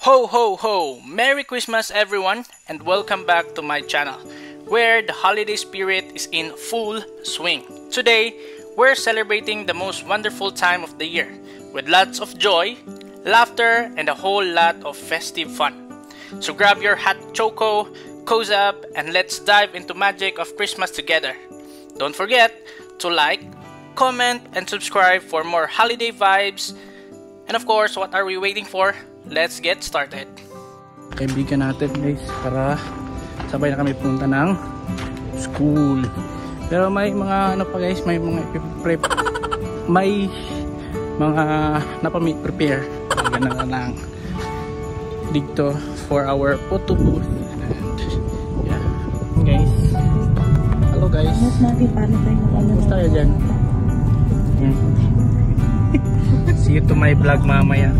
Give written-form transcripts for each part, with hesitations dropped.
Ho ho ho! Merry Christmas everyone and welcome back to my channel where the holiday spirit is in full swing. Today, we're celebrating the most wonderful time of the year with lots of joy, laughter, and a whole lot of festive fun. So grab your hot choco, cozy up, and let's dive into magic of Christmas together. Don't forget to like, comment, and subscribe for more holiday vibes. And of course, what are we waiting for? Let's get started. Kaibigan natin guys, para sabay na kami punta ng school. Pero may mga ano pa guys, may mga prep, may mga napami-prepare. Ganun na lang dito for our photo booth. And yeah, guys. Hello guys. Kumusta kayo dyan? See you to my vlog mamaya.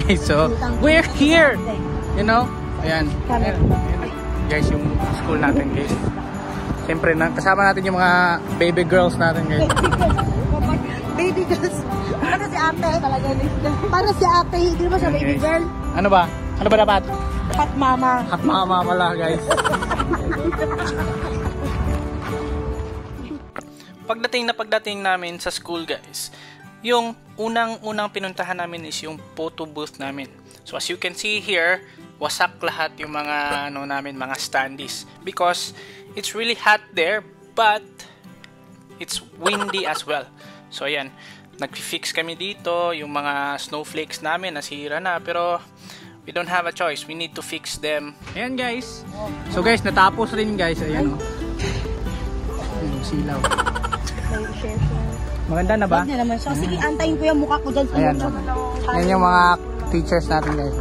Okay, so we're here, you know. Ayan, guys, yung school natin guys. Siyempre kasama natin yung mga baby girls natin guys. Baby girls. Para si ate talaga. Para si ate, hindi ba siya baby girl? Ano ba? Ano ba dapat? Hot mama. Hot mama pala guys. Pagdating namin sa school guys, yung unang pinuntahan namin is yung photo booth namin. So as you can see here, wasak lahat yung mga namin, mga standees, because it's really hot there, but it's windy as well. So ayan, nag-fix kami dito, yung mga snowflakes namin nasira na, pero we don't have a choice, we need to fix them. Ayan guys. So guys, natapos rin guys. Ayan o. Yung silaw. Maganda na ba? Naman siya. Sige, antayin ko yung mukha ko dyan sa ayan. Yan yung mga teachers natin guys.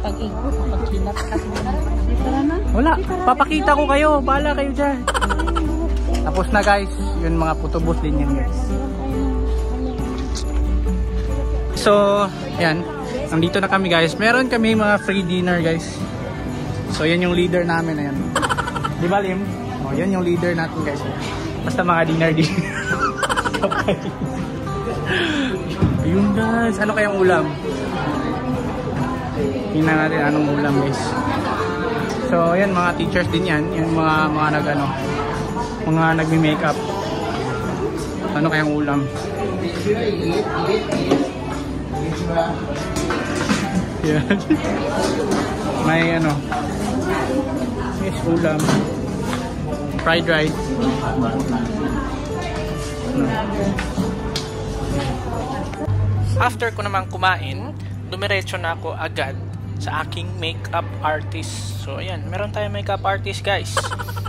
Pag-ikot, pag-hinap kasi wala, papakita ko kayo. Bahala kayo dyan. Tapos na guys. Yun mga photo booth din yan guys. So, yan. Nandito na kami guys. Meron kami mga free dinner guys. So, yan yung leader namin. Ayan. Di ba Lim? O, yan yung leader natin guys. Basta mga dinner din. Ayun guys, ano kayang ulam? Tingnan natin anong ulam guys. So ayan, mga teachers din yan, yung mga nagmi-makeup. Ano kayang ulam? Yan. May yes, ulam. Fried rice. After ko naman kumain, dumiretso na ako agad sa aking makeup artist. So ayan, meron tayong makeup artist guys.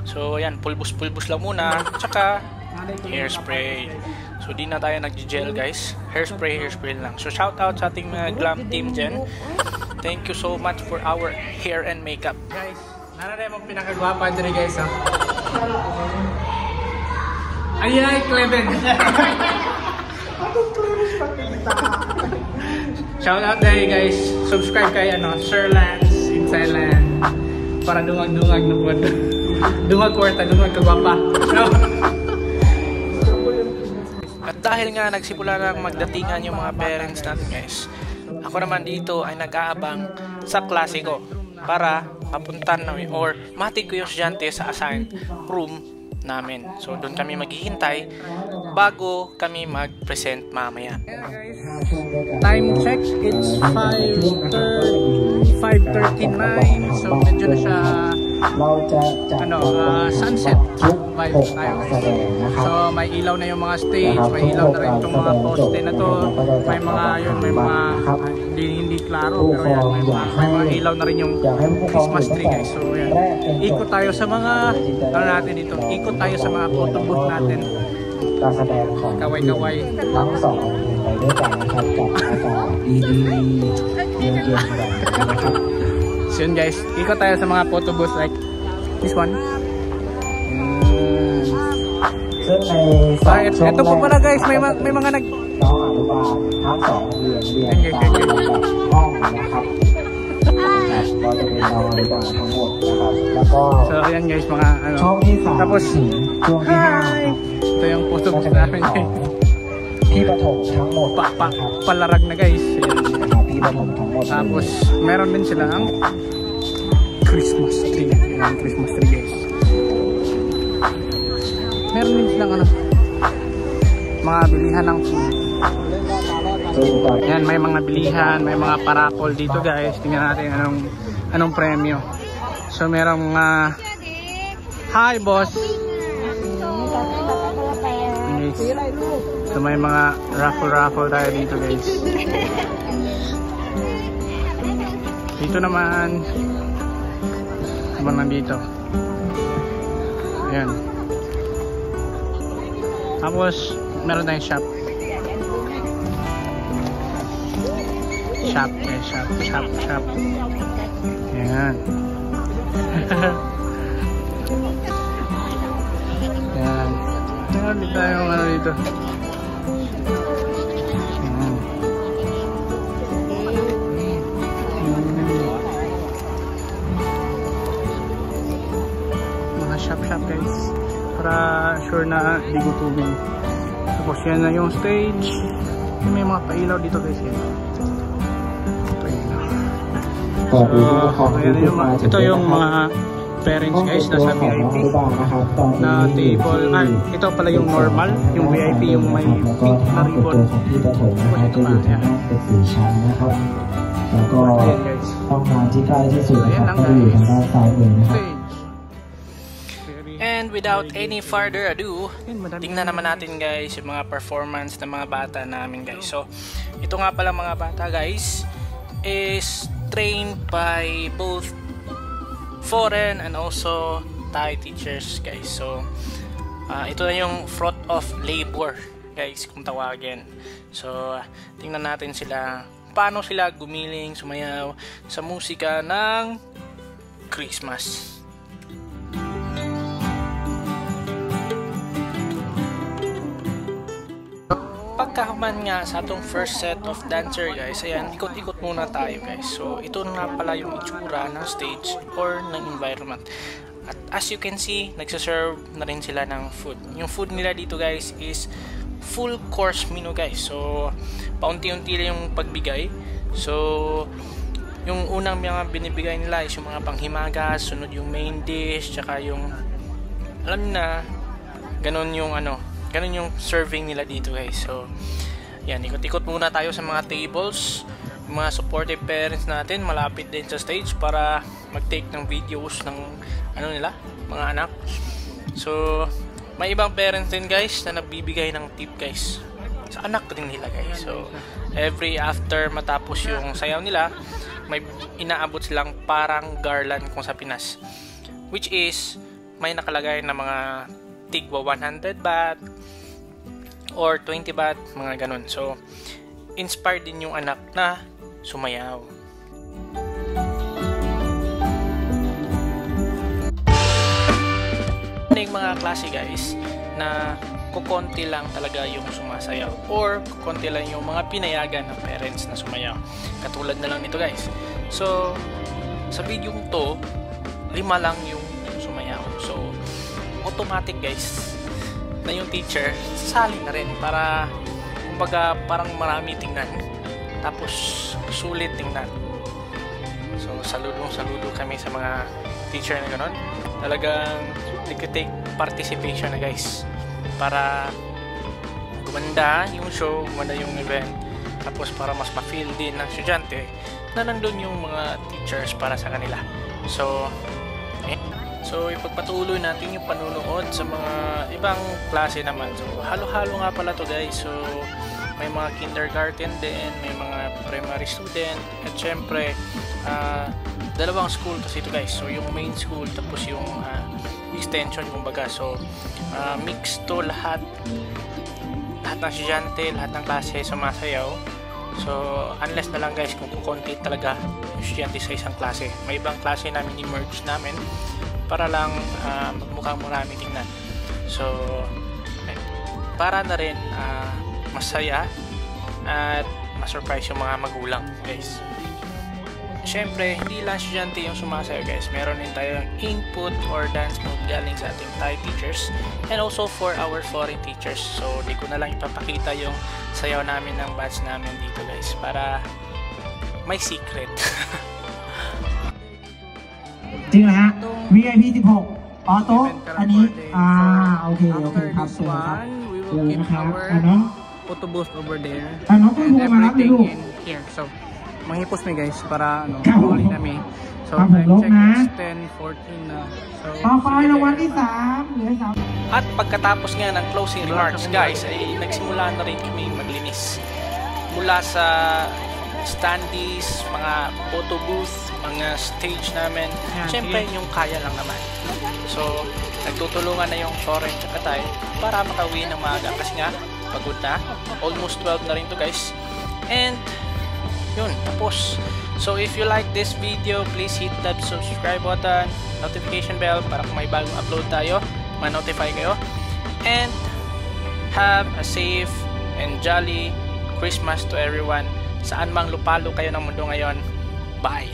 So ayan, pulbus lang muna, tsaka hairspray. So di na tayo nag-gel guys, hairspray lang. So shout out sa ating mga glam team dyan. Thank you so much for our hair and makeup. Guys, nanaray mong pinakagwapa dyan guys ha. Ay, Cleven. Shout out dahil guys. Subscribe kay Sir Lance in Thailand. Para dungag-dungag na po. Dungag kwarta, dungag kagwapa. No? At dahil nga nagsimula lang magdatingan yung mga parents natin guys, ako naman dito ay nag-aabang sa klase ko para mapuntan namin or matig ko yung estudyante sa assigned room namin. So doon kami maghihintay bago kami mag-present mamaya. Time check, it's 5:39. So medyo na siya sunset vibes tayo. So may ilaw na yung mga stage, may ilaw na rin itong mga poste na to. May mga hindi klaro, pero yan, may mga ilaw na rin yung Christmas tree guys. So yan, ikot tayo sa mga natin dito, ikot tayo sa mga photo booth natin. Kaway-kaway. So yun guys, ikot tayo sa mga photo booth like this one. Ito po pala guys, may mga nag So ayan guys, mga tapos hi! Ito yung photo booth namin guys. Palarag na guys. Tapos meron din silang Christmas tree. Ayan, Christmas tree guys. Meron din silang ano, mga bilihan ng food. Yan, may mga bilihan, may mga parapol dito guys. Tingnan natin anong premyo. So merong hi boss. Guys. So may mga raffle tayo dito guys. Dito naman nandito. Ayan. Tapos meron tayong shop. Shop. Ayan. Ayan. Meron din tayong ano dito. Mga shop guys. Para sure na di gutugin. Tapos yan na yung stage. May mga pailaw dito guys. Ito yung mga parents guys nasa VIP na table. Ito pala yung normal, yung VIP yung may pink na ribbon. Tapos ito pa, yan. Ayan guys. Ayan lang guys. And without any further ado, tingnan naman natin guys yung mga performance ng mga bata namin guys. So ito nga pala mga bata guys is trained by both foreign and also Thai teachers guys. So ito na yung fruit of labor guys kung tawagin. So tingnan natin sila paano sila gumiling, sumayaw sa musika ng Christmas. Pagkahuman nga sa atong first set of dancer guys, ayan, ikot-ikot muna tayo guys. So ito na pala yung itsura ng stage or ng environment. At as you can see, nagsaserve na rin sila ng food. Yung food nila dito guys is full course menu guys. So paunti-unti lang yung pagbigay. So yung unang mga binibigay nila is yung mga panghimagas, sunod yung main dish, tsaka yung alam na ganun yung ganun yung serving nila dito guys. So yan, ikot-ikot muna tayo sa mga tables. Yung mga supportive parents natin malapit din sa stage para mag-take ng videos ng nila, mga anak. So may ibang parents din guys na nagbibigay ng tip guys sa anak din nila guys. So every after matapos yung sayaw nila, may inaabot silang parang garland kung sa Pinas, which is may nakalagay na mga tigwa 100 baht or 20 baht, mga ganun. So inspired din yung anak na sumayaw. Yung mga klase guys na kukonti lang talaga yung sumasayaw or kukonti lang yung mga pinayagan ng parents na sumayaw, katulad na lang nito guys. So sa video to 5 lang yung sumayaw. So automatic guys na yung teacher sasali na rin para kumbaga parang marami tingnan tapos sulit tingnan. So saludo kami sa mga teacher na gano'n. Talagang nag-take participation na guys para gumanda yung show, gumanda yung event, tapos para mas ma-feel din ng estudyante na nandun yung mga teachers para sa kanila. So ipagpatuloy natin yung panunood sa mga ibang klase naman. So halo-halo nga pala to guys. So may mga kindergarten din, may mga primary student, at syempre dalawang school kasi ito guys. So yung main school tapos yung extension kumbaga. So mix to lahat ng estudyante, lahat ng klase sumasayaw. So unless na lang guys kung kukonti talaga yung estudyante sa isang klase. May ibang klase namin i-merge namin para lang mukhang marami tingnan. So para na rin masaya at ma-surprise yung mga magulang guys. Syempre hindi lang estudyante yung sumasayaw guys, meron din tayong input or dance move galing sa ating Thai teachers and also for our foreign teachers. So di ko na lang ipapakita yung sayaw namin ng batch namin dito guys para may secret. จริงเหรอฮะ VIP 16ออโต้อันนี้โอเคครับ This เชิญครับ one, we เชิ will ญ keep นะครับ our น้อง photo booth over there. น้องคุณ And ครูมารับเลย everything ลูก in here. So, manghipos mi guys para ano, Come on. huli kami. So, Come on, time look check na. it's 10:14 na. So, ต่อไป sige รางวัล guys. ที่3เหลือ3 At pagkatapos nga ng closing remarks guys, ay nagsimula na rin kami maglinis. Mula sa standees, mga photo booth, mga stage namin. Siyempre yung kaya lang naman. So, nagtutulungan na yung Soren at Katay para makauwi ng maaga kasi nga pagod na. Almost 12 na rin to guys. And yun, tapos. So if you like this video, please hit that subscribe button, notification bell para kung may bagong upload tayo, ma-notify kayo. And have a safe and jolly Christmas to everyone. Saan mang lupalo kayo ng mundo ngayon. Bye!